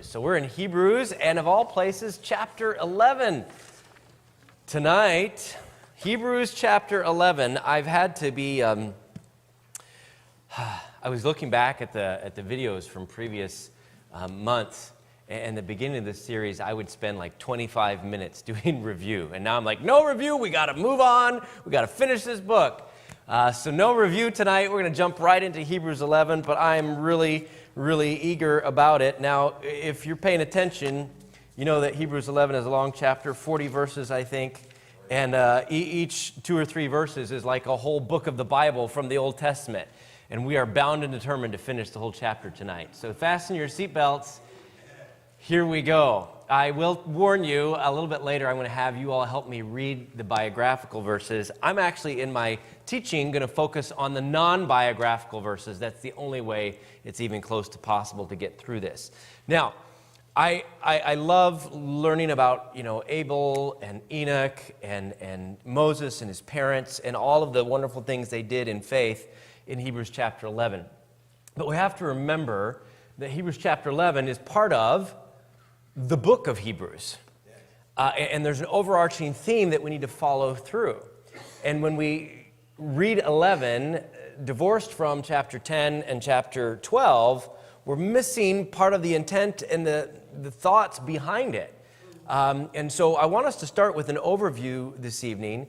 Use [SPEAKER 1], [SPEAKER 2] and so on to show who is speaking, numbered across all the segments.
[SPEAKER 1] So we're in Hebrews, and of all places, chapter 11. Tonight, Hebrews chapter 11, I've had to be, I was looking back at the videos from previous months, and the beginning of this series, I would spend like 25 minutes doing review. And now I'm like, no review, we got to move on, we got to finish this book. So no review tonight, we're going to jump right into Hebrews 11, but I'm really eager about it. Now, if you're paying attention, you know that Hebrews 11 is a long chapter, 40 verses, I think, and each 2 or 3 verses is like a whole book of the Bible from the Old Testament, and we are bound and determined to finish the whole chapter tonight. So fasten your seatbelts. Here we go. I will warn you, a little bit later, I'm going to have you all help me read the biographical verses. I'm actually, in my teaching, going to focus on the non-biographical verses. That's the only way it's even close to possible to get through this. Now, I love learning about, Abel and Enoch and Moses and his parents and all of the wonderful things they did in faith in Hebrews chapter 11. But we have to remember that Hebrews chapter 11 is part of the book of Hebrews. And there's an overarching theme that we need to follow through. And when we read 11, divorced from chapter 10 and chapter 12, we're missing part of the intent and the thoughts behind it. And so I want us to start with an overview this evening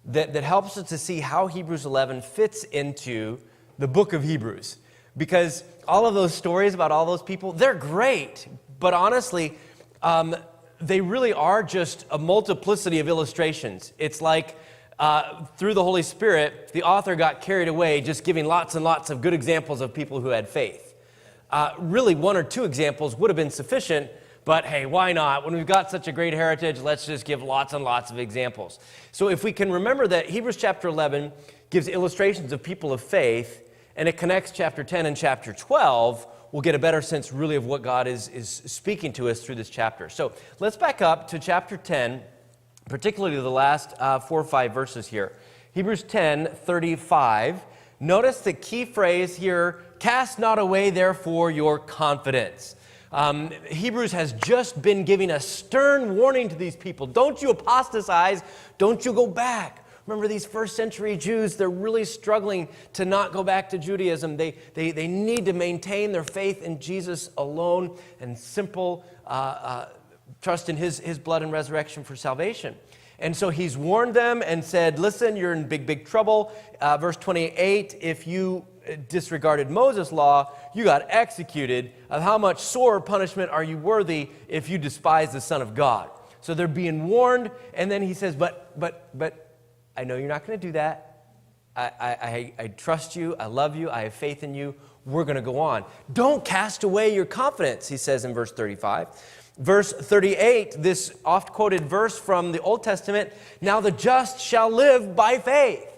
[SPEAKER 1] that helps us to see how Hebrews 11 fits into the book of Hebrews. Because all of those stories about all those people, they're great. But honestly, they really are just a multiplicity of illustrations. It's like through the Holy Spirit, the author got carried away just giving lots and lots of good examples of people who had faith. Really, 1 or 2 examples would have been sufficient, but hey, why not? When we've got such a great heritage, let's just give lots and lots of examples. So if we can remember that Hebrews chapter 11 gives illustrations of people of faith, and it connects chapter 10 and chapter 12, we'll get a better sense really of what God is speaking to us through this chapter. So let's back up to chapter 10, particularly the last 4 or 5 verses here. Hebrews 10:35. Notice the key phrase here, cast not away therefore your confidence. Hebrews has just been giving a stern warning to these people. Don't you apostatize, don't you go back. Remember, these first century Jews, they're really struggling to not go back to Judaism. They need to maintain their faith in Jesus alone and simple trust in his blood and resurrection for salvation. And so he's warned them and said, listen, you're in big trouble. Verse 28, if you disregarded Moses' law, you got executed. Of how much sore punishment are you worthy if you despise the Son of God? So they're being warned, and then he says, but I know you're not going to do that. I trust you. I love you. I have faith in you. We're going to go on. Don't cast away your confidence, he says in verse 35. Verse 38, this oft-quoted verse from the Old Testament, now the just shall live by faith.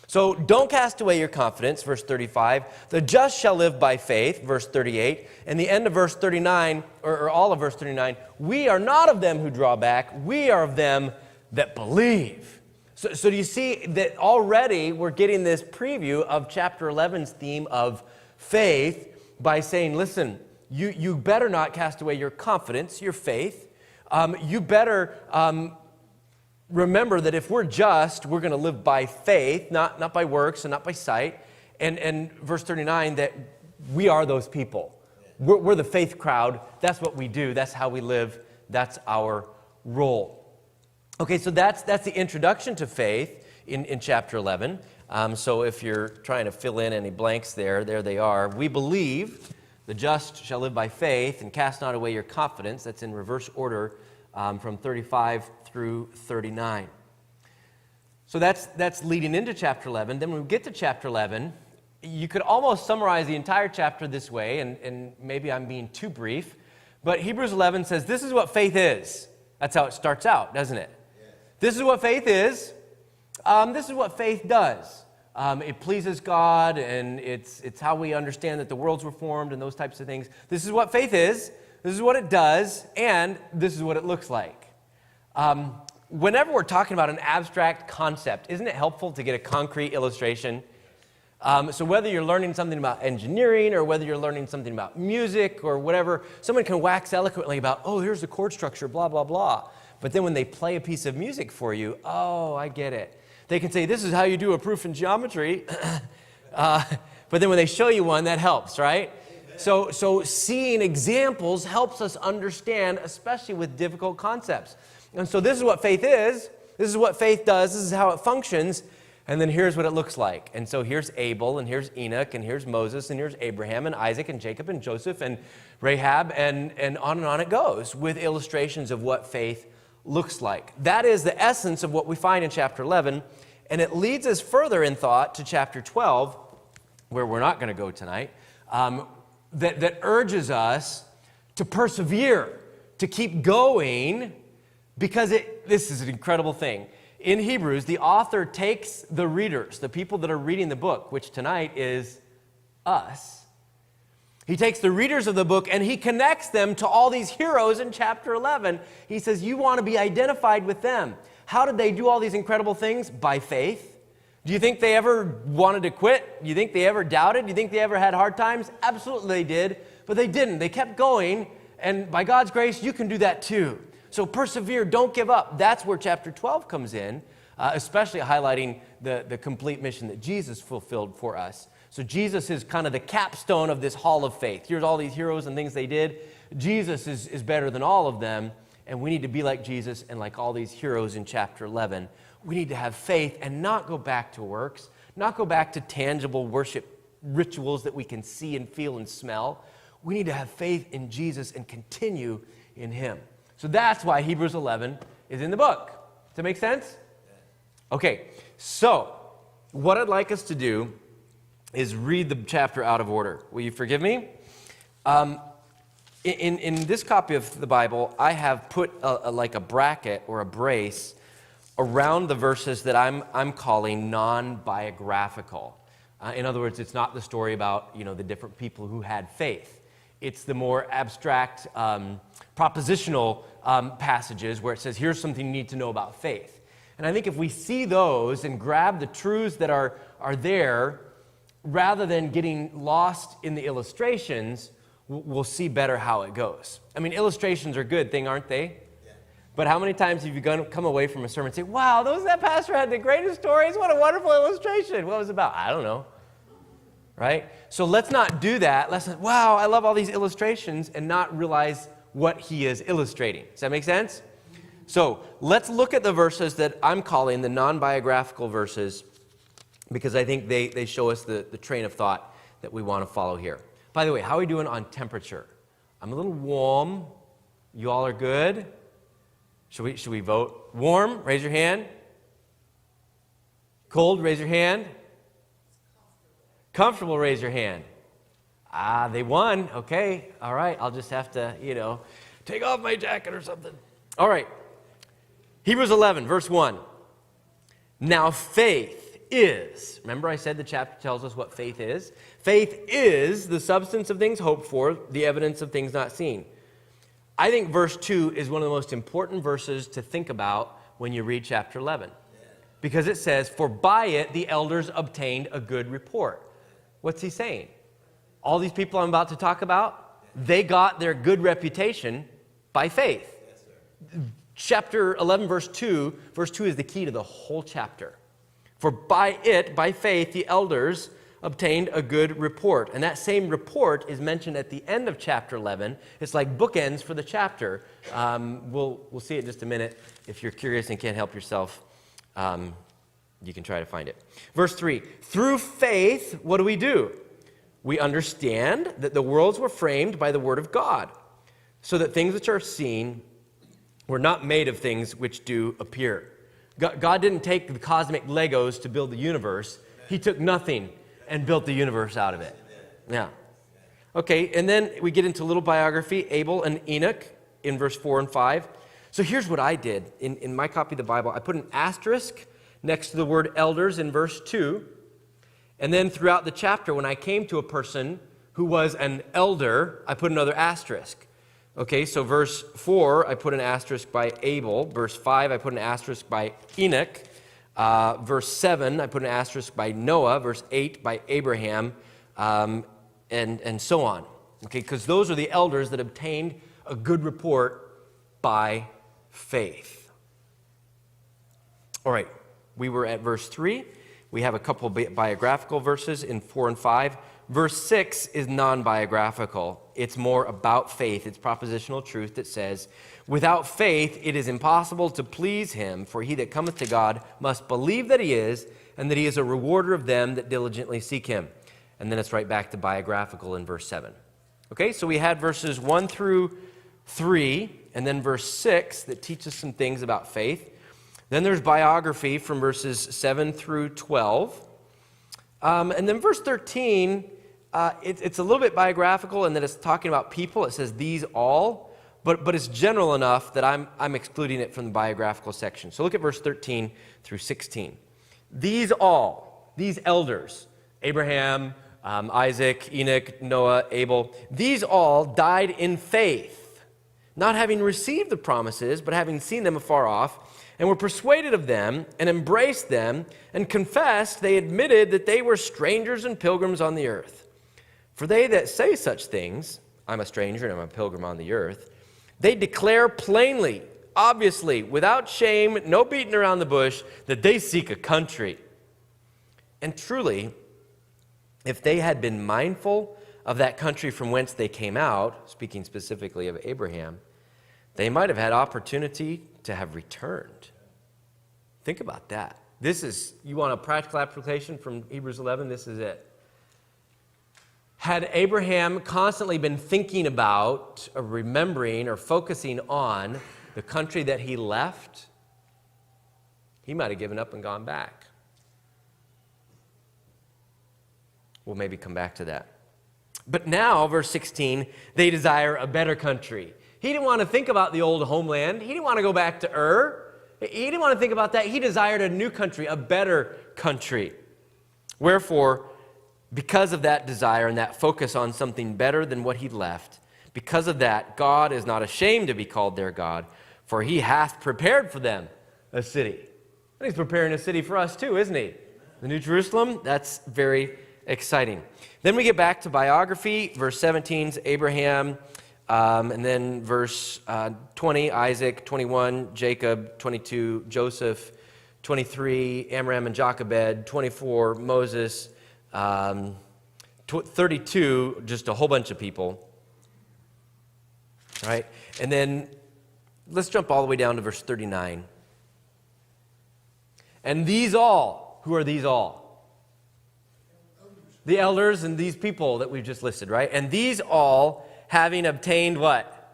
[SPEAKER 1] So don't cast away your confidence, verse 35. The just shall live by faith, verse 38. And the end of verse 39, or all of verse 39, we are not of them who draw back. We are of them that believe. So do you see that already we're getting this preview of chapter 11's theme of faith by saying, listen, you better not cast away your confidence, your faith. You better remember that if we're just, we're going to live by faith, not by works and not by sight. And verse 39, that we are those people. We're the faith crowd. That's what we do. That's how we live. That's our role. Okay, so that's the introduction to faith in chapter 11. So if you're trying to fill in any blanks there they are. We believe the just shall live by faith and cast not away your confidence. That's in reverse order from 35 through 39. So that's leading into chapter 11. Then when we get to chapter 11, you could almost summarize the entire chapter this way, and maybe I'm being too brief, but Hebrews 11 says this is what faith is. That's how it starts out, doesn't it? This is what faith is. This is what faith does. It pleases God, and it's how we understand that the worlds were formed and those types of things. This is what faith is. This is what it does, and this is what it looks like. Whenever we're talking about an abstract concept, isn't it helpful to get a concrete illustration? So whether you're learning something about engineering or whether you're learning something about music or whatever, someone can wax eloquently about, oh, here's the chord structure, blah, blah, blah. But then when they play a piece of music for you, oh, I get it. They can say, this is how you do a proof in geometry. But then when they show you one, that helps, right? So seeing examples helps us understand, especially with difficult concepts. And so this is what faith is. This is what faith does. This is how it functions. And then here's what it looks like. And so here's Abel, and here's Enoch, and here's Moses, and here's Abraham, and Isaac, and Jacob, and Joseph, and Rahab, and on it goes with illustrations of what faith looks like. That is the essence of what we find in chapter 11. And it leads us further in thought to chapter 12, where we're not going to go tonight, that urges us to persevere, to keep going, because this is an incredible thing. In Hebrews, the author takes the readers, the people that are reading the book, which tonight is us. He takes the readers of the book and he connects them to all these heroes in chapter 11. He says, you want to be identified with them. How did they do all these incredible things? By faith. Do you think they ever wanted to quit? Do you think they ever doubted? Do you think they ever had hard times? Absolutely they did, but they didn't. They kept going, and by God's grace, you can do that too. So persevere, don't give up. That's where chapter 12 comes in, especially highlighting the complete mission that Jesus fulfilled for us. So Jesus is kind of the capstone of this hall of faith. Here's all these heroes and things they did. Jesus is better than all of them, and we need to be like Jesus and like all these heroes in chapter 11. We need to have faith and not go back to works, not go back to tangible worship rituals that we can see and feel and smell. We need to have faith in Jesus and continue in him. So that's why Hebrews 11 is in the book. Does that make sense? Okay, so what I'd like us to do is read the chapter out of order. Will you forgive me? In this copy of the Bible, I have put like a bracket or a brace around the verses that I'm calling non-biographical. In other words, it's not the story about the different people who had faith. It's the more abstract, propositional passages where it says, here's something you need to know about faith. And I think if we see those and grab the truths that are there, rather than getting lost in the illustrations, we'll see better how it goes. I mean, illustrations are a good thing, aren't they? Yeah. But how many times have you come away from a sermon and say, wow, that pastor had the greatest stories. What a wonderful illustration. What was it about? I don't know. Right? So let's not do that. Let's not, wow, I love all these illustrations, and not realize what he is illustrating. Does that make sense? So let's look at the verses that I'm calling the non-biographical verses, because I think they show us the train of thought that we want to follow here. By the way, how are we doing on temperature? I'm a little warm. You all are good? Should we vote? Warm? Raise your hand. Cold? Raise your hand. Comfortable? Raise your hand. They won. Okay. All right. I'll just have to, take off my jacket or something. All right. Hebrews 11, verse 1. Now faith is, remember I said the chapter tells us what faith is? Faith is the substance of things hoped for, the evidence of things not seen. I think verse 2 is one of the most important verses to think about when you read chapter 11. Because it says, for by it the elders obtained a good report. What's he saying? All these people I'm about to talk about, they got their good reputation by faith. Chapter 11, verse 2 is the key to the whole chapter. For by it, by faith, the elders obtained a good report. And that same report is mentioned at the end of chapter 11. It's like bookends for the chapter. We'll see it in just a minute. If you're curious and can't help yourself, you can try to find it. Verse 3, through faith, what do? We understand that the worlds were framed by the word of God, so that things which are seen were not made of things which do appear. God didn't take the cosmic Legos to build the universe. He took nothing and built the universe out of it. Yeah. Okay, and then we get into a little biography, Abel and Enoch in verse 4 and 5. So here's what I did. In my copy of the Bible, I put an asterisk next to the word elders in verse 2. And then throughout the chapter, when I came to a person who was an elder, I put another asterisk. Okay, so verse 4, I put an asterisk by Abel. Verse 5, I put an asterisk by Enoch. Verse 7, I put an asterisk by Noah. Verse 8 by Abraham, and so on. Okay, because those are the elders that obtained a good report by faith. All right, we were at verse 3. We have a couple biographical verses in 4 and 5. Verse 6 is non-biographical. It's more about faith. It's propositional truth that says, without faith it is impossible to please him, for he that cometh to God must believe that he is, and that he is a rewarder of them that diligently seek him. And then it's right back to biographical in verse 7. Okay, so we had verses 1 through 3, and then verse 6 that teaches some things about faith. Then there's biography from verses 7 through 12. And then verse 13, it's a little bit biographical, and then it's talking about people. It says these all, but it's general enough that I'm excluding it from the biographical section. So look at verse 13 through 16. These all, these elders, Abraham, Isaac, Enoch, Noah, Abel, these all died in faith, not having received the promises, but having seen them afar off, and were persuaded of them, and embraced them, and confessed, they admitted that they were strangers and pilgrims on the earth. For they that say such things, I'm a stranger and I'm a pilgrim on the earth, they declare plainly, obviously, without shame, no beating around the bush, that they seek a country. And truly, if they had been mindful of that country from whence they came out, speaking specifically of Abraham, they might have had opportunity to have returned. Think about that. This is, you want a practical application from Hebrews 11? This is it. Had Abraham constantly been thinking about, or remembering, or focusing on the country that he left, he might have given up and gone back. We'll maybe come back to that. But now, verse 16, they desire a better country. He didn't want to think about the old homeland. He didn't want to go back to Ur. He didn't want to think about that. He desired a new country, a better country. Wherefore, because of that desire and that focus on something better than what he left, because of that, God is not ashamed to be called their God, for he hath prepared for them a city. And he's preparing a city for us too, isn't he? The New Jerusalem, that's very exciting. Then we get back to biography. Verse 17 is Abraham. And then verse 20, Isaac, 21, Jacob, 22, Joseph, 23, Amram and Jochebed, 24, Moses, 32, just a whole bunch of people. All right? And then let's jump all the way down to verse 39. And these all, who are these all? The elders and these people that we've just listed, right? And these all, having obtained what?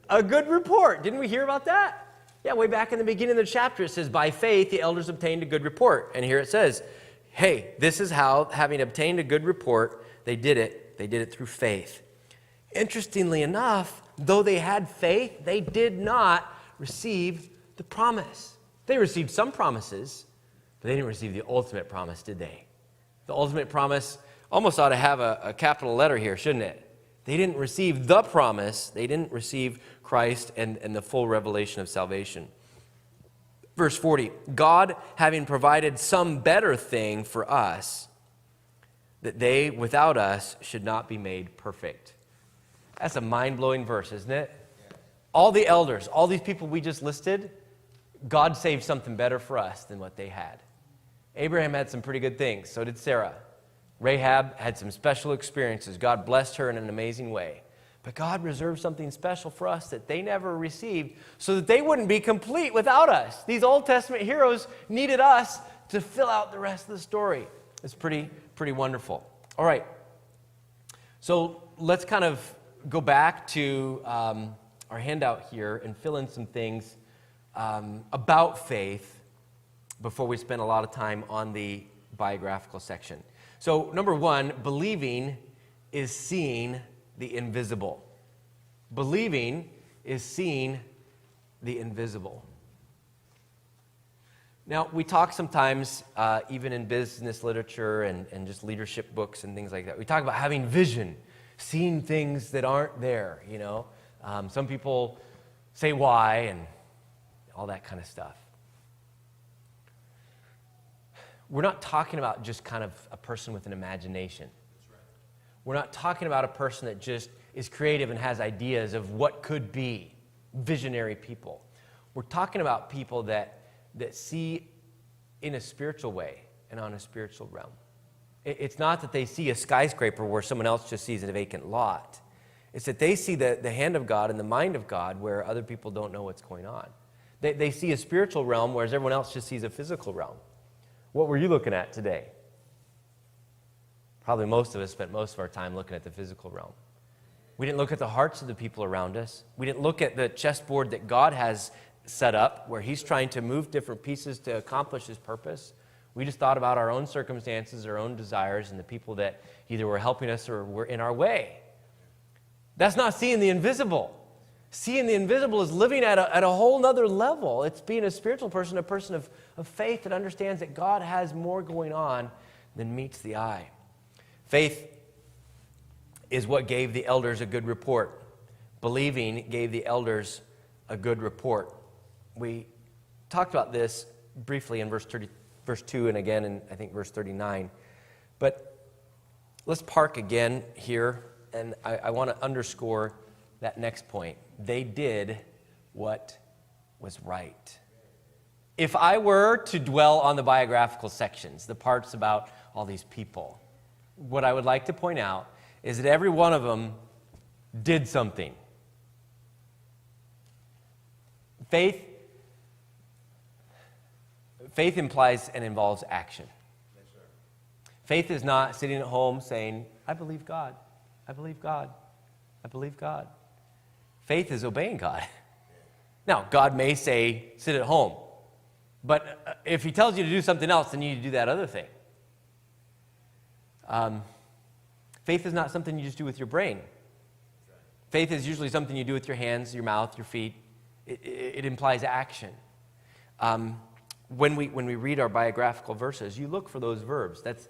[SPEAKER 1] A good report. Didn't we hear about that? Yeah, way back in the beginning of the chapter, it says, by faith, the elders obtained a good report. And here it says, hey, this is how, having obtained a good report, they did it. They did it through faith. Interestingly enough, though they had faith, they did not receive the promise. They received some promises, but they didn't receive the ultimate promise, did they? The ultimate promise almost ought to have a capital letter here, shouldn't it? They didn't receive the promise. They didn't receive Christ and the full revelation of salvation. Verse 40, God having provided some better thing for us, that they without us should not be made perfect. That's a mind-blowing verse, isn't it? All the elders, all these people we just listed, God saved something better for us than what they had. Abraham had some pretty good things. So did Sarah. Rahab had some special experiences. God blessed her in an amazing way. But God reserved something special for us that they never received so that they wouldn't be complete without us. These Old Testament heroes needed us to fill out the rest of the story. It's pretty wonderful. All right. So let's kind of go back to our handout here and fill in some things about faith before we spend a lot of time on the biographical section. So, number one, believing is seeing the invisible. Believing is seeing the invisible. Now, we talk sometimes, even in business literature and just leadership books and things like that, we talk about having vision, seeing things that aren't there, you know. Some people say why and all that kind of stuff. we're not talking about just kind of a person with an imagination. We're not talking about a person that just is creative and has ideas of what could be, visionary people. We're talking about people that see in a spiritual way and on a spiritual realm. It's not that they see a skyscraper where someone else just sees a vacant lot. It's that they see the hand of God and the mind of God where other people don't know what's going on. They see a spiritual realm whereas everyone else just sees a physical realm. What were you looking at today? Probably most of us spent most of our time looking at the physical realm. We didn't look at the hearts of the people around us. We didn't look at the chessboard that God has set up where he's trying to move different pieces to accomplish his purpose. We just thought about our own circumstances, our own desires, and the people that either were helping us or were in our way. That's not seeing the invisible. Seeing the invisible is living at a whole nother level. It's being a spiritual person, a person of faith that understands that God has more going on than meets the eye. Faith is what gave the elders a good report. Believing gave the elders a good report. We talked about this briefly in verse 2 and again in, I think, verse 39. But let's park again here, and I want to underscore that next point. They did what was right. If I were to dwell on the biographical sections, the parts about all these people, what I would like to point out is that every one of them did something. Faith implies and involves action. Faith is not sitting at home saying, I believe God, I believe God, I believe God. Faith is obeying God. Now, God may say, sit at home. But if he tells you to do something else, then you need to do that other thing. Faith is not something you just do with your brain. Faith is usually something you do with your hands, your mouth, your feet. It implies action. When we read our biographical verses, you look for those verbs. That's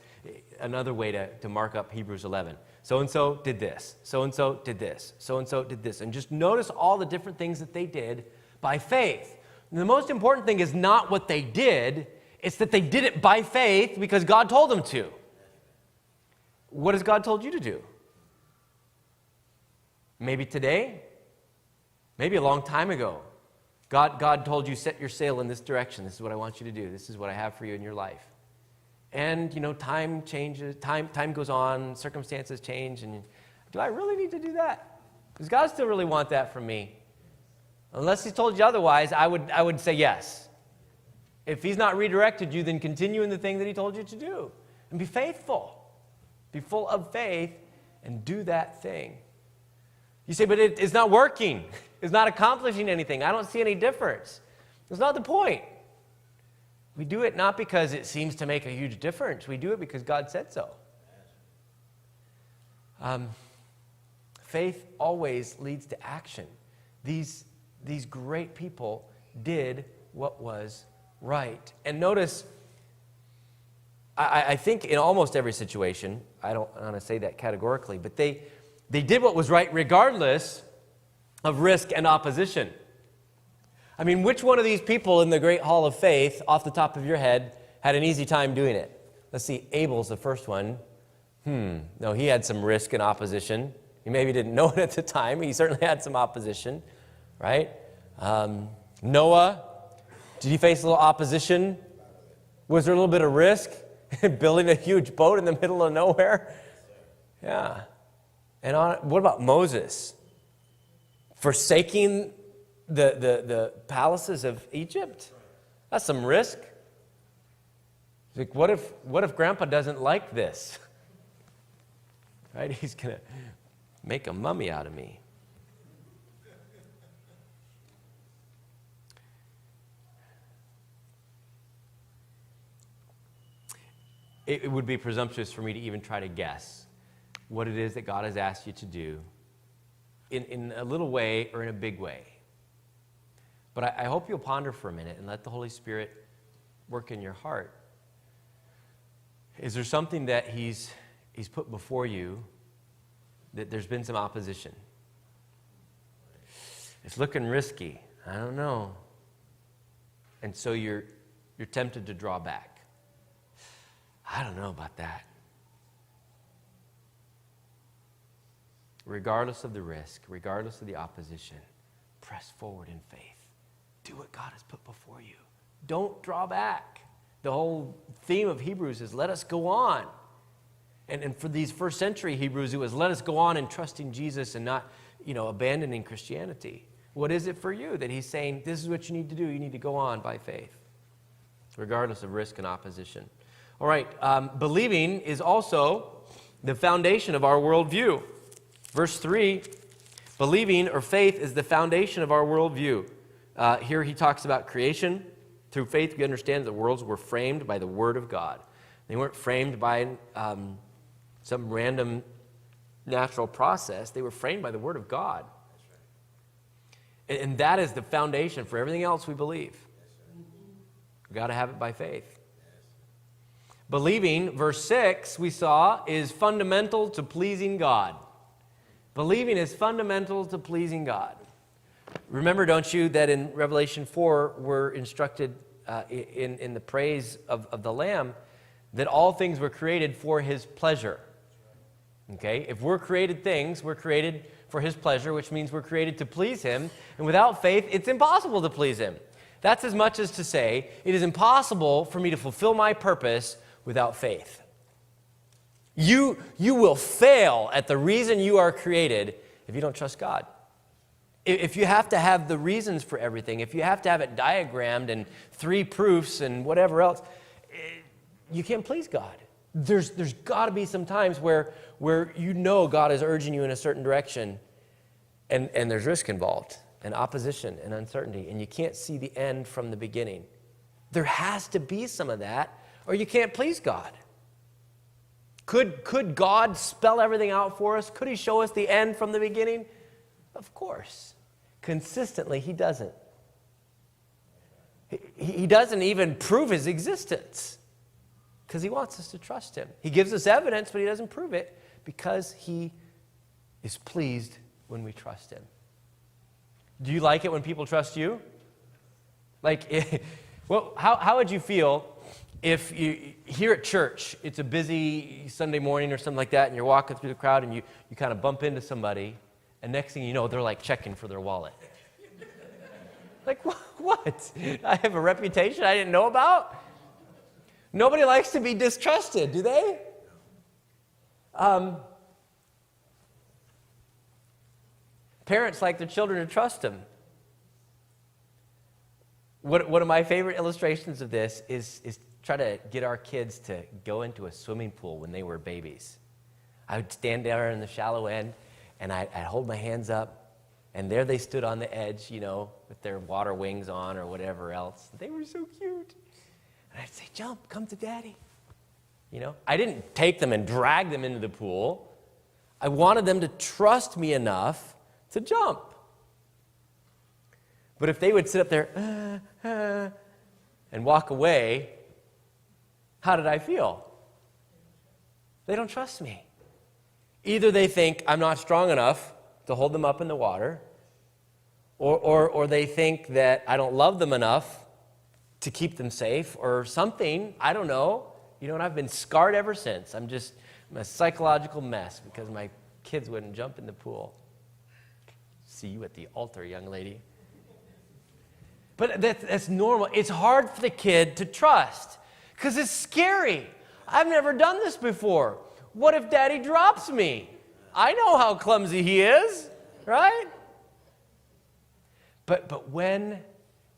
[SPEAKER 1] another way to mark up Hebrews 11. So-and-so did this. So-and-so did this. So-and-so did this. And just notice all the different things that they did by faith. And the most important thing is not what they did. It's that they did it by faith because God told them to. What has God told you to do? Maybe today. Maybe a long time ago. God told you, set your sail in this direction. This is what I want you to do. This is what I have for you in your life. And, time changes, time goes on, circumstances change, and do I really need to do that? Does God still really want that from me? Unless he's told you otherwise, I would say yes. If he's not redirected you, then continue in the thing that he told you to do. And be faithful. Be full of faith and do that thing. You say, but it's not working. It's not accomplishing anything. I don't see any difference. That's not the point. We do it not because it seems to make a huge difference. We do it because God said so. Faith always leads to action. These great people did what was right. And notice, I think in almost every situation, I don't want to say that categorically, but they did what was right regardless of risk and opposition. I mean, which one of these people in the Great Hall of Faith, off the top of your head, had an easy time doing it? Let's see, Abel's the first one. No, he had some risk and opposition. He maybe didn't know it at the time. He certainly had some opposition, right? Noah, did he face a little opposition? Was there a little bit of risk in building a huge boat in the middle of nowhere? Yeah. And what about Moses? Forsaking the palaces of Egypt? That's some risk. Like, what if Grandpa doesn't like this? Right? He's going to make a mummy out of me. It would be presumptuous for me to even try to guess what it is that God has asked you to do in a little way or in a big way. But I hope you'll ponder for a minute and let the Holy Spirit work in your heart. Is there something that He's put before you that there's been some opposition? It's looking risky. I don't know. And so you're tempted to draw back. I don't know about that. Regardless of the risk, regardless of the opposition, press forward in faith. Do what God has put before you. Don't draw back. The whole theme of Hebrews is let us go on. And for these first century Hebrews, it was let us go on and trust in Jesus and not, abandoning Christianity. What is it for you that he's saying, this is what you need to do? You need to go on by faith, regardless of risk and opposition. All right, believing is also the foundation of our worldview. Verse 3, believing or faith is the foundation of our worldview. Here he talks about creation. Through faith, we understand that the worlds were framed by the Word of God. They weren't framed by some random natural process. They were framed by the Word of God. And that is the foundation for everything else we believe. We've got to have it by faith. Believing, verse 6, we saw, is fundamental to pleasing God. Believing is fundamental to pleasing God. Remember, don't you, that in Revelation 4, we're instructed in the praise of the Lamb that all things were created for His pleasure. Okay? If we're created things, we're created for His pleasure, which means we're created to please Him. And without faith, it's impossible to please Him. That's as much as to say, it is impossible for me to fulfill my purpose without faith. You will fail at the reason you are created if you don't trust God. If you have to have the reasons for everything, if you have to have it diagrammed and 3 proofs and whatever else, you can't please God. There's got to be some times where God is urging you in a certain direction and there's risk involved and opposition and uncertainty and you can't see the end from the beginning. There has to be some of that or you can't please God. Could God spell everything out for us? Could He show us the end from the beginning? Of course. Consistently, He doesn't. He doesn't even prove His existence because He wants us to trust Him. He gives us evidence, but He doesn't prove it because He is pleased when we trust Him. Do you like it when people trust you? How would you feel if you, here at church, it's a busy Sunday morning or something like that, and you're walking through the crowd and you kind of bump into somebody, and next thing you know, they're like checking for their wallet. Like, what? I have a reputation I didn't know about? Nobody likes to be distrusted, do they? Parents like their children to trust them. One of my favorite illustrations of this is try to get our kids to go into a swimming pool when they were babies. I would stand there in the shallow end, and I'd hold my hands up, and there they stood on the edge, with their water wings on or whatever else. They were so cute. And I'd say, jump, come to Daddy. I didn't take them and drag them into the pool. I wanted them to trust me enough to jump. But if they would sit up there and walk away, how did I feel? They don't trust me. Either they think I'm not strong enough to hold them up in the water, or they think that I don't love them enough to keep them safe, or something. I don't know. And I've been scarred ever since. I'm a psychological mess because my kids wouldn't jump in the pool. See you at the altar, young lady. But that's normal. It's hard for the kid to trust because it's scary. I've never done this before. What if Daddy drops me? I know how clumsy he is, right? But when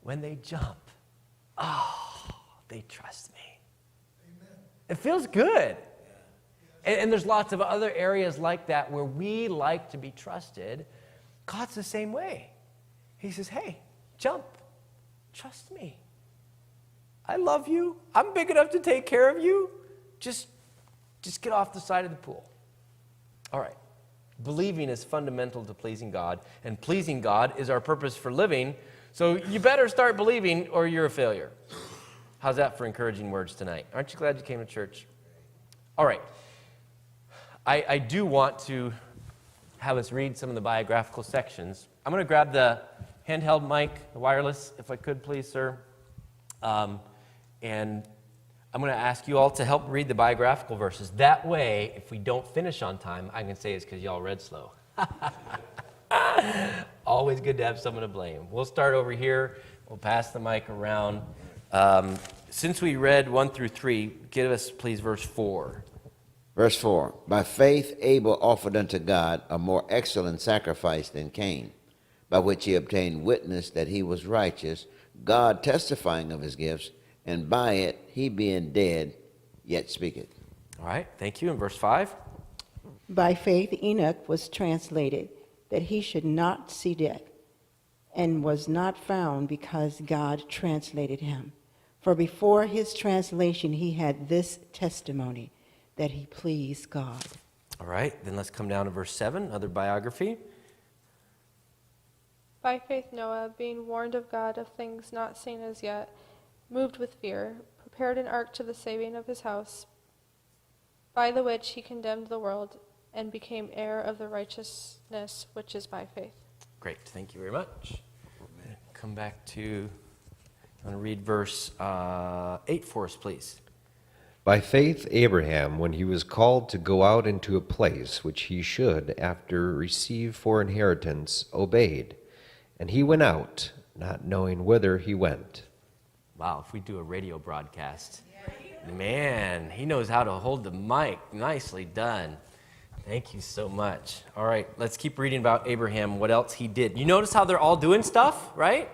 [SPEAKER 1] they jump, they trust me. Amen. It feels good. And there's lots of other areas like that where we like to be trusted. God's the same way. He says, hey, jump. Trust me. I love you. I'm big enough to take care of you. Just get off the side of the pool. All right. Believing is fundamental to pleasing God, and pleasing God is our purpose for living. So you better start believing or you're a failure. How's that for encouraging words tonight? Aren't you glad you came to church? All right. I do want to have us read some of the biographical sections. I'm going to grab the handheld mic, the wireless, if I could, please, sir. And I'm going to ask you all to help read the biographical verses. That way, if we don't finish on time, I can say it's because y'all read slow. Always good to have someone to blame. We'll start over here. We'll pass the mic around. Since we read 1 through 3, give us, please, verse 4.
[SPEAKER 2] Verse 4, by faith Abel offered unto God a more excellent sacrifice than Cain, by which he obtained witness that he was righteous, God testifying of his gifts, and by it he being dead yet speaketh.
[SPEAKER 1] All right, thank you. In verse 5.
[SPEAKER 3] By faith Enoch was translated, that he should not see death, and was not found because God translated him. For before his translation he had this testimony, that he pleased God.
[SPEAKER 1] All right, then let's come down to verse 7, another biography.
[SPEAKER 4] By faith Noah, being warned of God of things not seen as yet, moved with fear, prepared an ark to the saving of his house, by the which he condemned the world, and became heir of the righteousness which is by faith.
[SPEAKER 1] Great, thank you very much. Come back to, I want to read verse 8 for us, please.
[SPEAKER 5] By faith Abraham, when he was called to go out into a place which he should after receive for inheritance, obeyed. And he went out, not knowing whither he went.
[SPEAKER 1] Wow, if we do a radio broadcast. Man, he knows how to hold the mic. Nicely done. Thank you so much. All right, let's keep reading about Abraham, what else he did. You notice how they're all doing stuff, right?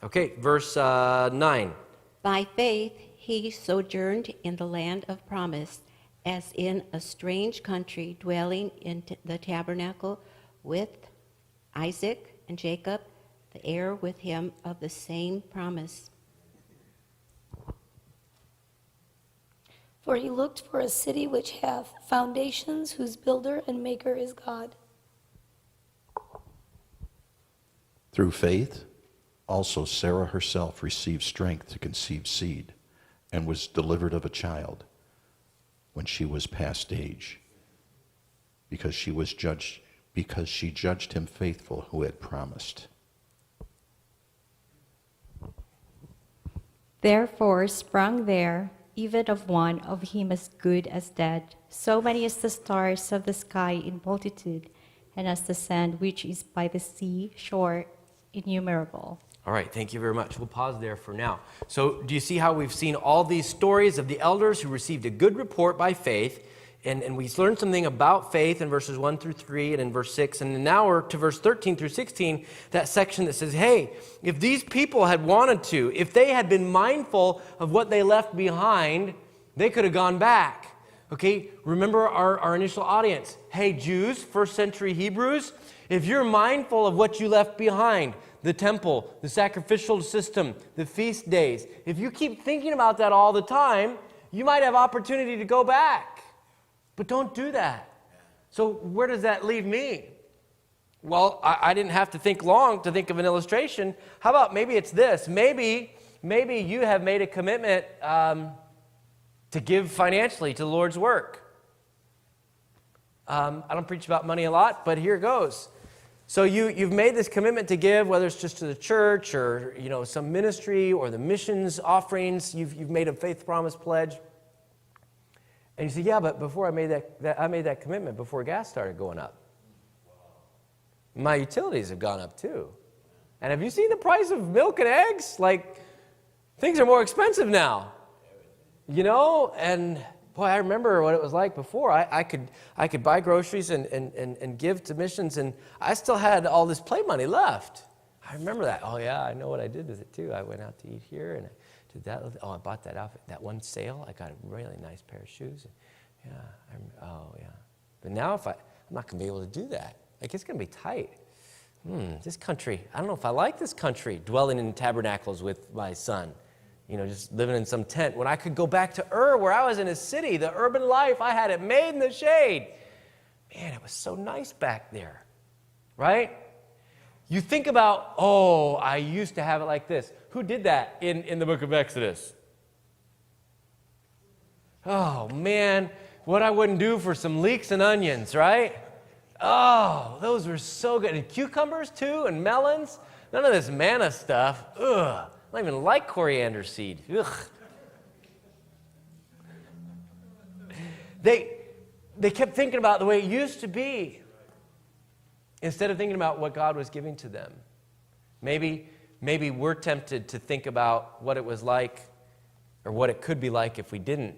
[SPEAKER 1] Okay, verse 9.
[SPEAKER 6] By faith he sojourned in the land of promise, as in a strange country, dwelling in the tabernacle with Isaac and Jacob, the heir with him of the same promise.
[SPEAKER 7] For he looked for a city which hath foundations, whose builder and maker is God.
[SPEAKER 8] Through faith, also Sarah herself received strength to conceive seed, and was delivered of a child when she was past age, because she judged him faithful who had promised.
[SPEAKER 9] Therefore sprung there, even of one of him as good as dead, so many as the stars of the sky in multitude, and as the sand which is by the sea shore innumerable.
[SPEAKER 1] All right, thank you very much. We'll pause there for now. So do you see how we've seen all these stories of the elders who received a good report by faith, and we learned something about faith in verses 1 through 3 and in verse 6, and now we're to verse 13 through 16, that section that says, hey, if these people had wanted to, if they had been mindful of what they left behind, they could have gone back. Okay, remember our initial audience. Hey, Jews, first century Hebrews, if you're mindful of what you left behind, the temple, the sacrificial system, the feast days, if you keep thinking about that all the time, you might have opportunity to go back. But don't do that. So where does that leave me? Well, I didn't have to think long to think of an illustration. How about maybe it's this? Maybe you have made a commitment to give financially to the Lord's work. I don't preach about money a lot, but here goes. So you've made this commitment to give, whether it's just to the church or some ministry or the missions offerings. You've made a faith promise pledge. And you say, yeah, but before I made that commitment before gas started going up. My utilities have gone up too. And have you seen the price of milk and eggs? Like, things are more expensive now. And boy, I remember what it was like before. I could buy groceries and give to missions, and I still had all this play money left. I remember that. Oh yeah, I know what I did with it too. I went out to eat here, and I did that. Oh, I bought that outfit. That one sale, I got a really nice pair of shoes. Yeah. But now I'm not going to be able to do that. Like, it's going to be tight. This country, I don't know if I like this country, dwelling in tabernacles with my son. Just living in some tent. When I could go back to where I was in a city, the urban life, I had it made in the shade. Man, it was so nice back there, right? You think about, I used to have it like this. Who did that in the book of Exodus? Oh, man, what I wouldn't do for some leeks and onions, right? Oh, those were so good. And cucumbers, too, and melons. None of this manna stuff. Ugh. I don't even like coriander seed. Ugh. They kept thinking about the way it used to be instead of thinking about what God was giving to them. Maybe we're tempted to think about what it was like or what it could be like if we didn't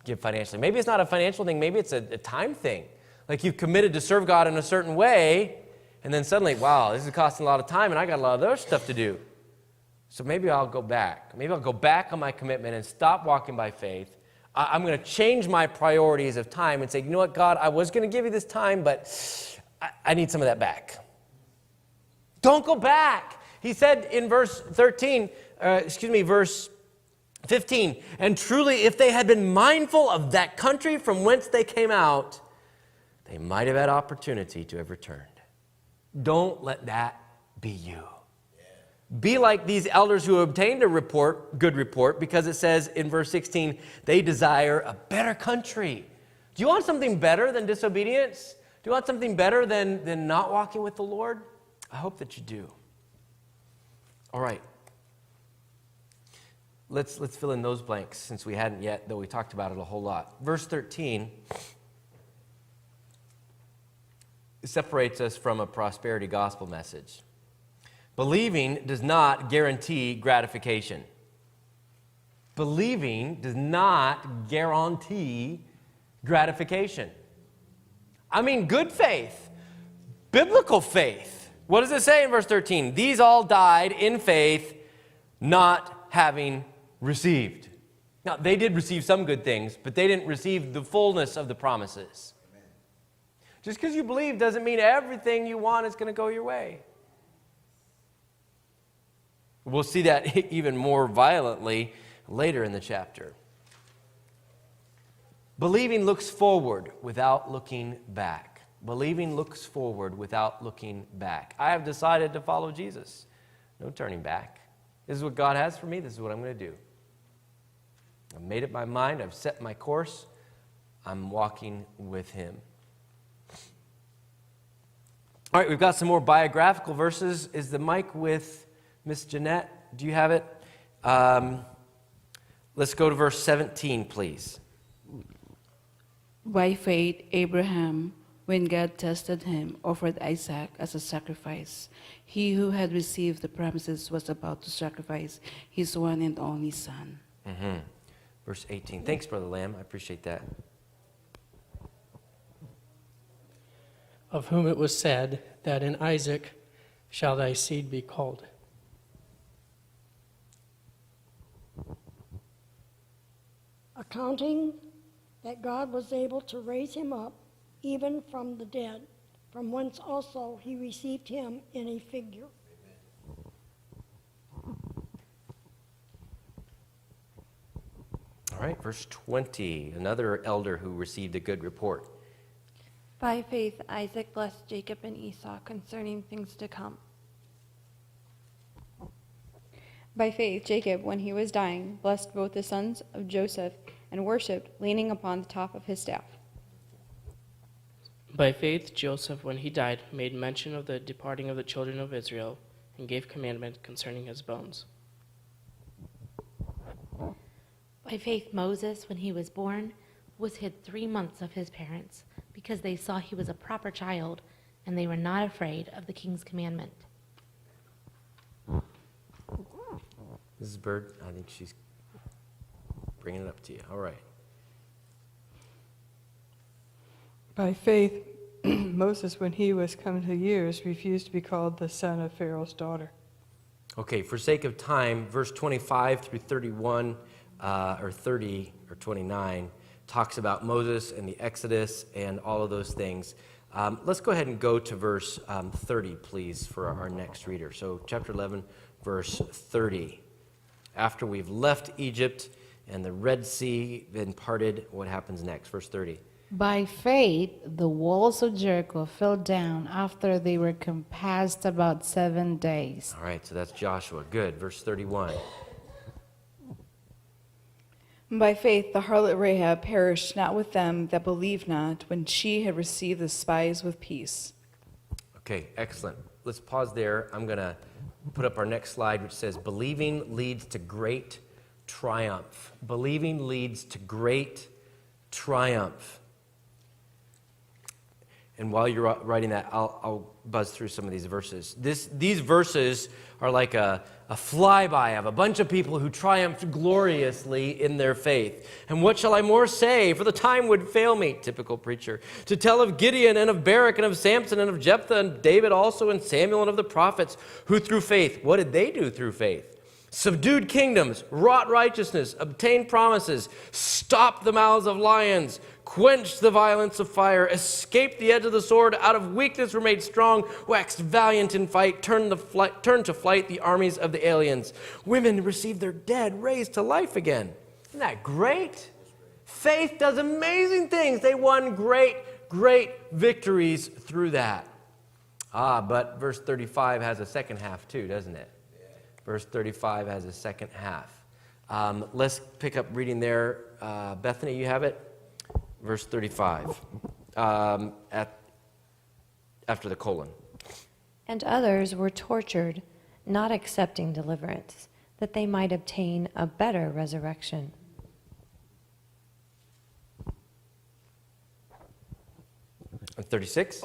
[SPEAKER 1] give financially. Maybe it's not a financial thing. Maybe it's a time thing. Like you've committed to serve God in a certain way, and then suddenly, wow, this is costing a lot of time, and I got a lot of other stuff to do. So maybe I'll go back. Maybe I'll go back on my commitment and stop walking by faith. I'm going to change my priorities of time and say, you know what, God, I was going to give you this time, but I need some of that back. Don't go back. He said in verse 15, and truly, if they had been mindful of that country from whence they came out, they might have had opportunity to have returned. Don't let that be you. Be like these elders who obtained a good report, because it says in verse 16, they desire a better country. Do you want something better than disobedience? Do you want something better than not walking with the Lord? I hope that you do. All right. Let's fill in those blanks since we hadn't yet, though we talked about it a whole lot. Verse 13 separates us from a prosperity gospel message. Believing does not guarantee gratification. Believing does not guarantee gratification. I mean, good faith, biblical faith. What does it say in verse 13? These all died in faith, not having received. Now, they did receive some good things, but they didn't receive the fullness of the promises. Amen. Just because you believe doesn't mean everything you want is going to go your way. We'll see that even more violently later in the chapter. Believing looks forward without looking back. Believing looks forward without looking back. I have decided to follow Jesus. No turning back. This is what God has for me. This is what I'm going to do. I've made up my mind. I've set my course. I'm walking with Him. All right, we've got some more biographical verses. Is the mic with Miss Jeanette? Do you have it? Let's go to verse 17, please.
[SPEAKER 10] By faith, Abraham, when God tested him, offered Isaac as a sacrifice. He who had received the promises was about to sacrifice his one and only son.
[SPEAKER 1] Mm-hmm. Verse 18. Thanks, Brother Lamb. I appreciate that.
[SPEAKER 11] Of whom it was said that in Isaac shall thy seed be called.
[SPEAKER 12] Accounting that God was able to raise him up even from the dead, from whence also he received him in a figure.
[SPEAKER 1] All right, verse 20. Another elder who received a good report.
[SPEAKER 4] By faith, Isaac blessed Jacob and Esau concerning things to come.
[SPEAKER 13] By faith, Jacob, when he was dying, blessed both the sons of Joseph and worshipped, leaning upon the top of his staff.
[SPEAKER 11] By faith, Joseph, when he died, made mention of the departing of the children of Israel and gave commandment concerning his bones.
[SPEAKER 14] By faith, Moses, when he was born, was hid 3 months of his parents, because they saw he was a proper child, and they were not afraid of the king's commandment.
[SPEAKER 1] Mrs. Bird, I think she's bringing it up to you. All right.
[SPEAKER 15] By faith, Moses, when he was come to years, refused to be called the son of Pharaoh's daughter.
[SPEAKER 1] Okay, for sake of time, verse 25 through 31, or 30 or 29, talks about Moses and the Exodus and all of those things. Let's go ahead and go to verse 30, please, for our next reader. So chapter 11, verse 30. After we've left Egypt and the Red Sea been parted, what happens next? Verse 30.
[SPEAKER 16] By faith, the walls of Jericho fell down after they were compassed about 7 days.
[SPEAKER 1] All right, so that's Joshua. Good. Verse 31.
[SPEAKER 10] By faith, the harlot Rahab perished not with them that believed not, when she had received the spies with peace.
[SPEAKER 1] Okay, excellent. Let's pause there. I'm going to put up our next slide, which says, believing leads to great triumph. Believing leads to great triumph. And while you're writing that, I'll buzz through some of these verses. These verses are like a flyby of a bunch of people who triumphed gloriously in their faith. And what shall I more say? For the time would fail me, typical preacher, to tell of Gideon and of Barak and of Samson and of Jephthah and David also and Samuel and of the prophets who through faith, what did they do through faith? Subdued kingdoms, wrought righteousness, obtained promises, stopped the mouths of lions, quenched the violence of fire, escaped the edge of the sword, out of weakness were made strong, waxed valiant in fight, turned to flight the armies of the aliens. Women received their dead raised to life again. Isn't that great? Faith does amazing things. They won great victories through that. But verse 35 has a second half too, doesn't it? Verse 35 has a second half. Let's pick up reading there. Bethany, you have it? Verse 35, after the colon.
[SPEAKER 17] And others were tortured, not accepting deliverance, that they might obtain a better resurrection.
[SPEAKER 1] And 36.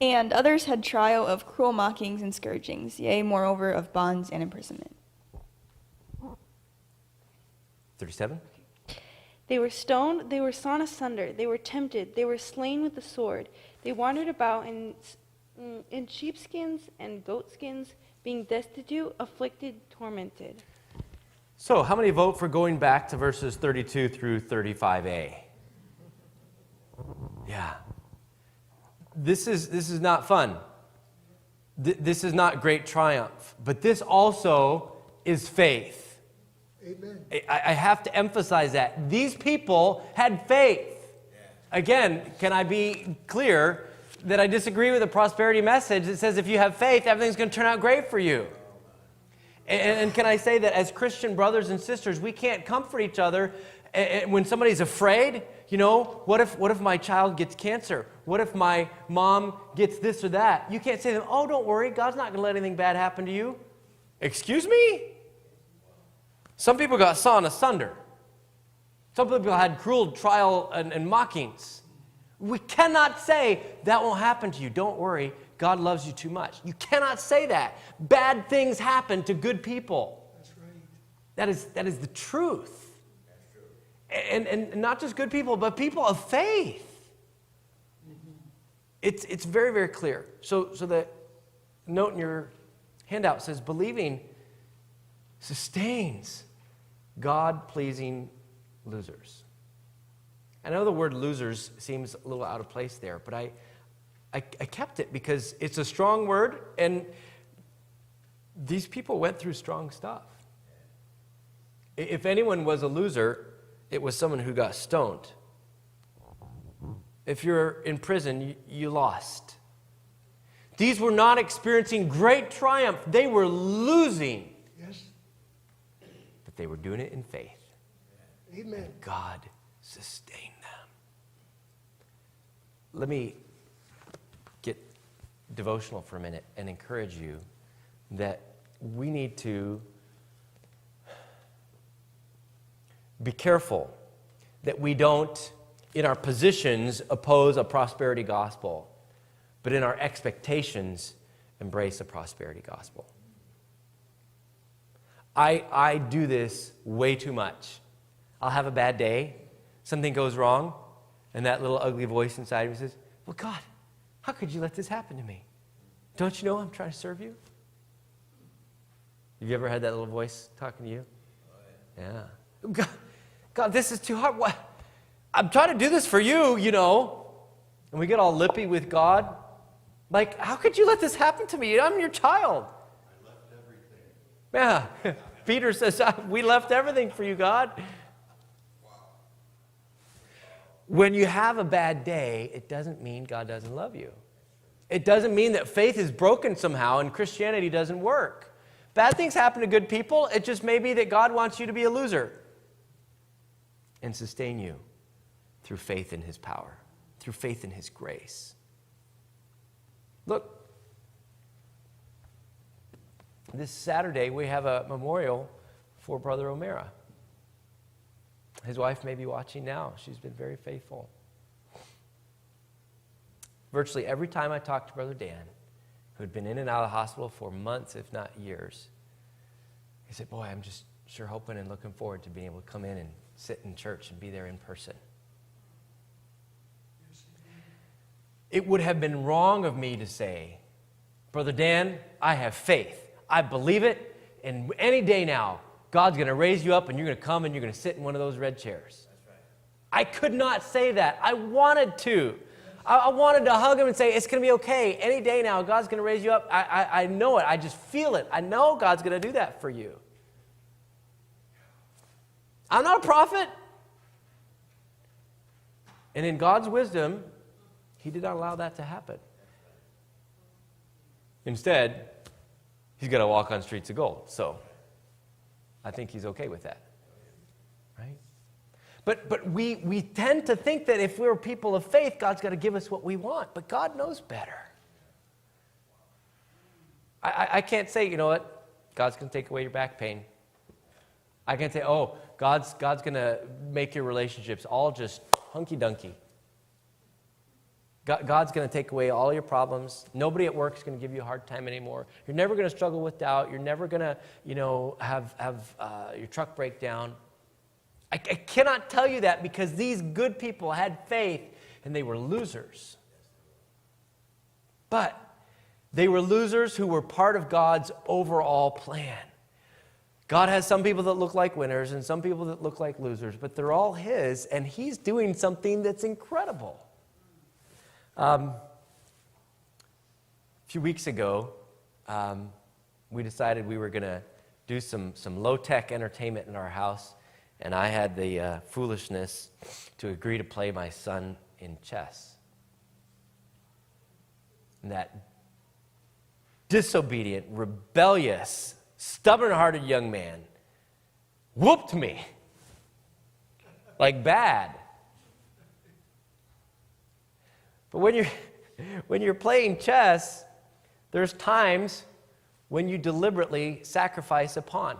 [SPEAKER 18] And others had trial of cruel mockings and scourgings, yea, moreover, of bonds and imprisonment.
[SPEAKER 1] 37.
[SPEAKER 4] They were stoned, they were sawn asunder, they were tempted, they were slain with the sword. They wandered about in sheepskins and goatskins, being destitute, afflicted, tormented.
[SPEAKER 1] So, how many vote for going back to verses 32 through 35a? Yeah. This is not fun. This is not great triumph. But this also is faith. Amen. I have to emphasize that. These people had faith. Again, can I be clear that I disagree with the prosperity message that says if you have faith, everything's going to turn out great for you? And can I say that as Christian brothers and sisters, we can't comfort each other when somebody's afraid? You know, what if my child gets cancer? What if my mom gets this or that? You can't say to them, oh, don't worry, God's not going to let anything bad happen to you. Excuse me? Some people got sawn asunder. Some people had cruel trial and mockings. We cannot say that won't happen to you. Don't worry, God loves you too much. You cannot say that. Bad things happen to good people. That's right. That is the truth. And not just good people, but people of faith. It's very, very clear. So the note in your handout says, believing sustains God-pleasing losers. I know the word losers seems a little out of place there, but I kept it because it's a strong word, and these people went through strong stuff. If anyone was a loser, it was someone who got stoned. If you're in prison, you lost. These were not experiencing great triumph. They were losing. Yes. But they were doing it in faith. Amen. And God sustained them. Let me get devotional for a minute and encourage you that we need to be careful that we don't, in our positions, oppose a prosperity gospel, but in our expectations, embrace a prosperity gospel. I do this way too much. I'll have a bad day, something goes wrong, and that little ugly voice inside of me says, well, God, how could you let this happen to me? Don't you know I'm trying to serve you? Have you ever had that little voice talking to you? Yeah. God, this is too hard. What? I'm trying to do this for you, you know. And we get all lippy with God. Like, how could you let this happen to me? I'm your child. I left everything. Yeah. Peter says, we left everything for you, God. Wow. When you have a bad day, it doesn't mean God doesn't love you. It doesn't mean that faith is broken somehow and Christianity doesn't work. Bad things happen to good people. It just may be that God wants you to be a loser and sustain you through faith in His power, through faith in His grace. Look, this Saturday we have a memorial for Brother O'Mara. His wife may be watching now. She's been very faithful. Virtually every time I talked to Brother Dan, who had been in and out of the hospital for months, if not years, he said, boy, I'm just sure hoping and looking forward to being able to come in and sit in church and be there in person. It would have been wrong of me to say, Brother Dan, I have faith. I believe it, and any day now, God's going to raise you up and you're going to come and you're going to sit in one of those red chairs. That's right. I could not say that. I wanted to. I wanted to hug him and say, it's going to be okay. Any day now, God's going to raise you up. I know it. I just feel it. I know God's going to do that for you. I'm not a prophet. And in God's wisdom, he did not allow that to happen. Instead, he's got to walk on streets of gold. So I think he's okay with that. Right? But we tend to think that if we're people of faith, God's got to give us what we want. But God knows better. I can't say, you know what, God's going to take away your back pain. I can't say, oh, God's going to make your relationships all just hunky-dunky. God's going to take away all your problems. Nobody at work is going to give you a hard time anymore. You're never going to struggle with doubt. You're never going to, have your truck break down. I cannot tell you that because these good people had faith and they were losers. But they were losers who were part of God's overall plan. God has some people that look like winners and some people that look like losers, but they're all His, and He's doing something that's incredible. A few weeks ago, we decided we were going to do some low-tech entertainment in our house, and I had the foolishness to agree to play my son in chess. And that disobedient, rebellious, stubborn-hearted young man whooped me like bad. But when you're playing chess, there's times when you deliberately sacrifice a pawn.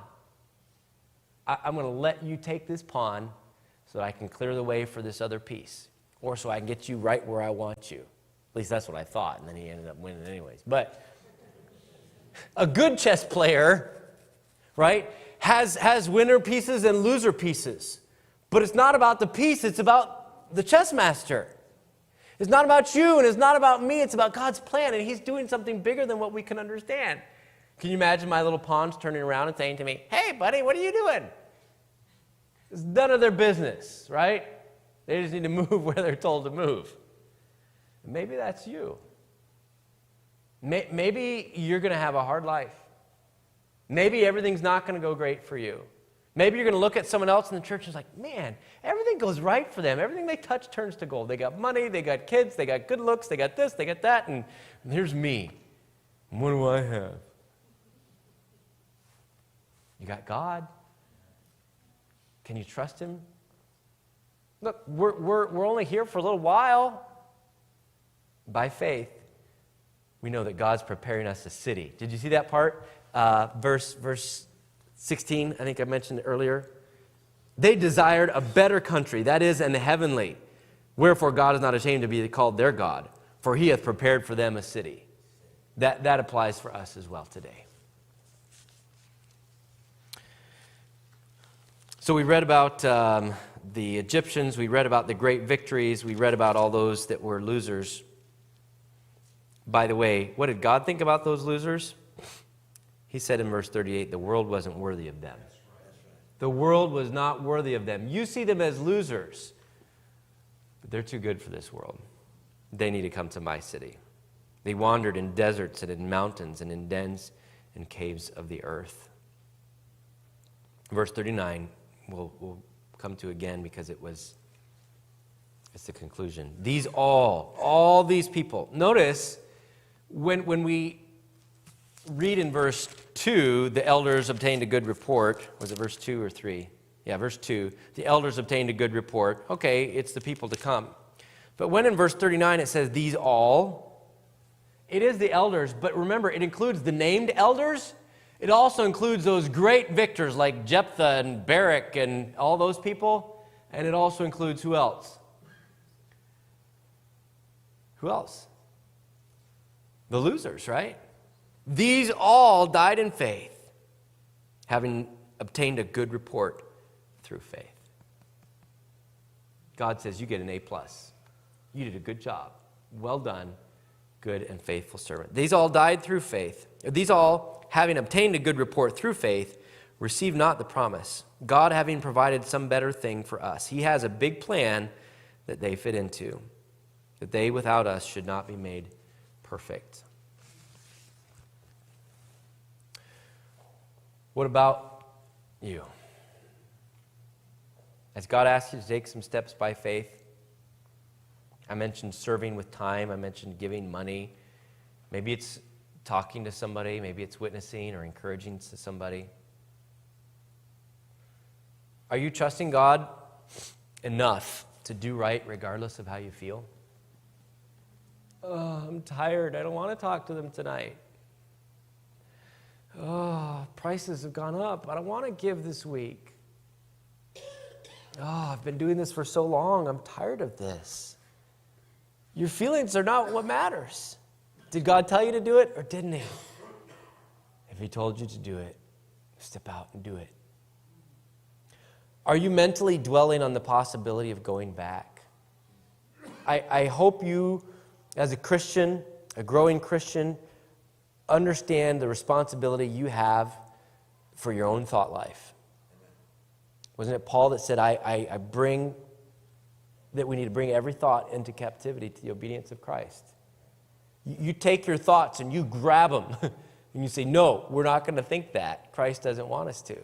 [SPEAKER 1] I'm going to let you take this pawn so that I can clear the way for this other piece, or so I can get you right where I want you. At least that's what I thought, and then he ended up winning anyways. But a good chess player, right, has winner pieces and loser pieces. But it's not about the piece, it's about the chess master. It's not about you, and it's not about me. It's about God's plan, and He's doing something bigger than what we can understand. Can you imagine my little pawns turning around and saying to me, hey, buddy, what are you doing? It's none of their business, right? They just need to move where they're told to move. And maybe that's you. Maybe you're going to have a hard life. Maybe everything's not going to go great for you. Maybe you're going to look at someone else in the church and it's like, man, everything goes right for them. Everything they touch turns to gold. They got money, they got kids, they got good looks, they got this, they got that, and here's me. What do I have? You got God. Can you trust Him? Look, we're only here for a little while. By faith, we know that God's preparing us a city. Did you see that part? Verse 16, I think I mentioned earlier. They desired a better country, that is, an heavenly. Wherefore God is not ashamed to be called their God, for He hath prepared for them a city. That applies for us as well today. So we read about the Egyptians, we read about the great victories, we read about all those that were losers. By the way, what did God think about those losers? He said in verse 38, the world wasn't worthy of them. The world was not worthy of them. You see them as losers, but they're too good for this world. They need to come to my city. They wandered in deserts and in mountains and in dens and caves of the earth. Verse 39, we'll come to again because it's the conclusion. These all these people. Notice when we read in verse 2, the elders obtained a good report. Was it verse 2 or 3? Yeah, verse 2. The elders obtained a good report. Okay, it's the people to come. But when in verse 39 it says these all, it is the elders, but remember, it includes the named elders. It also includes those great victors like Jephthah and Barak and all those people. And it also includes who else? Who else? The losers, right? These all died in faith, having obtained a good report through faith. God says, you get an A+. You did a good job. Well done, good and faithful servant. These all died through faith. These all, having obtained a good report through faith, received not the promise, God having provided some better thing for us. He has a big plan that they fit into, that they without us should not be made perfect. What about you? Has God asked you to take some steps by faith? I mentioned serving with time. I mentioned giving money. Maybe it's talking to somebody. Maybe it's witnessing or encouraging to somebody. Are you trusting God enough to do right regardless of how you feel? Oh, I'm tired. I don't want to talk to them tonight. Oh, prices have gone up. I don't want to give this week. Oh, I've been doing this for so long. I'm tired of this. Your feelings are not what matters. Did God tell you to do it or didn't He? If He told you to do it, step out and do it. Are you mentally dwelling on the possibility of going back? I hope you, as a Christian, a growing Christian, understand the responsibility you have for your own thought life. Wasn't it Paul that said, I bring, that we need to bring every thought into captivity to the obedience of Christ? You take your thoughts and you grab them and you say, no, we're not going to think that. Christ doesn't want us to.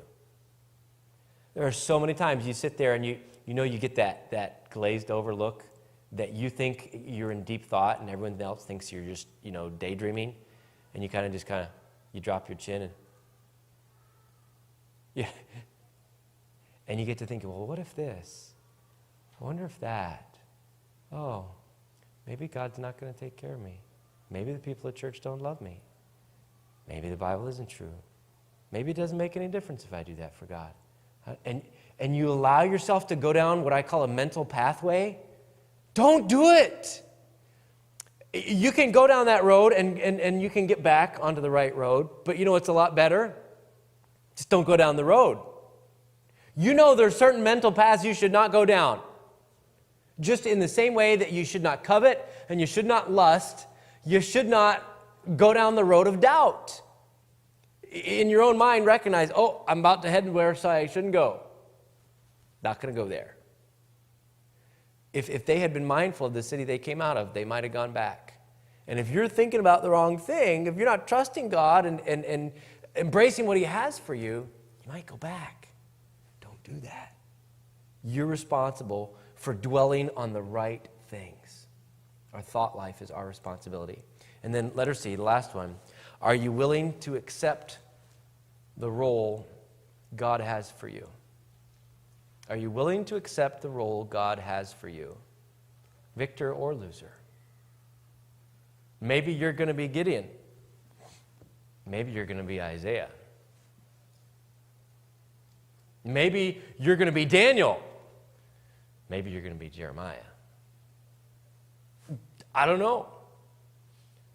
[SPEAKER 1] There are so many times you sit there and you get that glazed over look that you think you're in deep thought and everyone else thinks you're just, daydreaming. And you you drop your chin and you get to thinking, well, what if this? I wonder if that. Oh, maybe God's not going to take care of me. Maybe the people at church don't love me. Maybe the Bible isn't true. Maybe it doesn't make any difference if I do that for God. And you allow yourself to go down what I call a mental pathway. Don't do it. You can go down that road and you can get back onto the right road, but you know what's a lot better? Just don't go down the road. There's certain mental paths you should not go down. Just in the same way that you should not covet and you should not lust, you should not go down the road of doubt. In your own mind, recognize, oh, I'm about to head where I shouldn't go. Not going to go there. If they had been mindful of the city they came out of, they might have gone back. And if you're thinking about the wrong thing, if you're not trusting God and embracing what He has for you, you might go back. Don't do that. You're responsible for dwelling on the right things. Our thought life is our responsibility. And then letter C, the last one. Are you willing to accept the role God has for you? Are you willing to accept the role God has for you? Victor or loser? Maybe you're going to be Gideon. Maybe you're going to be Isaiah. Maybe you're going to be Daniel. Maybe you're going to be Jeremiah. I don't know.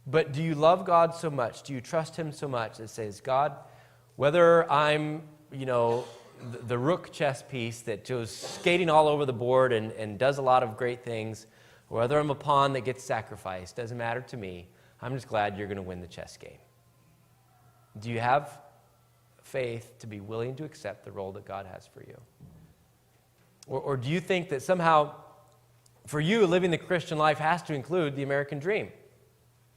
[SPEAKER 1] But do you love God so much? Do you trust Him so much that says, God, whether I'm, the rook chess piece that goes skating all over the board and does a lot of great things, or whether I'm a pawn that gets sacrificed, doesn't matter to me. I'm just glad you're going to win the chess game. Do you have faith to be willing to accept the role that God has for you? Or do you think that somehow, for you, living the Christian life has to include the American dream?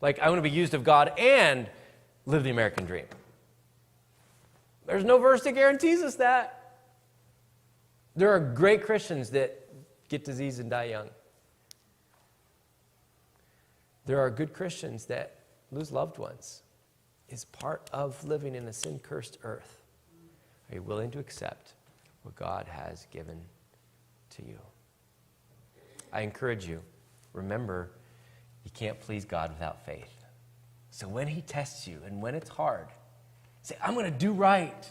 [SPEAKER 1] Like, I want to be used of God and live the American dream. There's no verse that guarantees us that. There are great Christians that get disease and die young. There are good Christians that lose loved ones. It's part of living in a sin-cursed earth. Are you willing to accept what God has given to you? I encourage you, remember, you can't please God without faith. So when He tests you and when it's hard, say, I'm going to do right.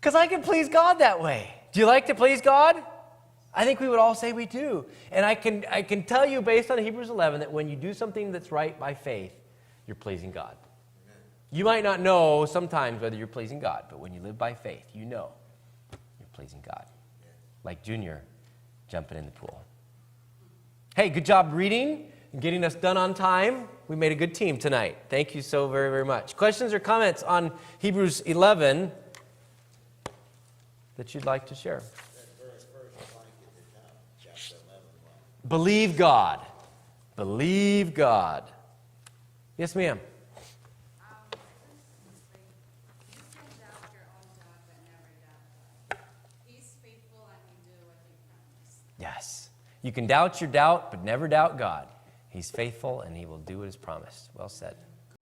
[SPEAKER 1] Because I can please God that way. Do you like to please God? I think we would all say we do. And I can tell you based on Hebrews 11 that when you do something that's right by faith, you're pleasing God. You might not know sometimes whether you're pleasing God, but when you live by faith, you know you're pleasing God. Like Junior jumping in the pool. Hey, good job reading and getting us done on time. We made a good team tonight. Thank you so very, very much. Questions or comments on Hebrews 11 that you'd like to share? Believe God. Believe God. Yes, ma'am. Yes. You can doubt your doubt, but never doubt God. He's faithful and he will do what is promised. Well said.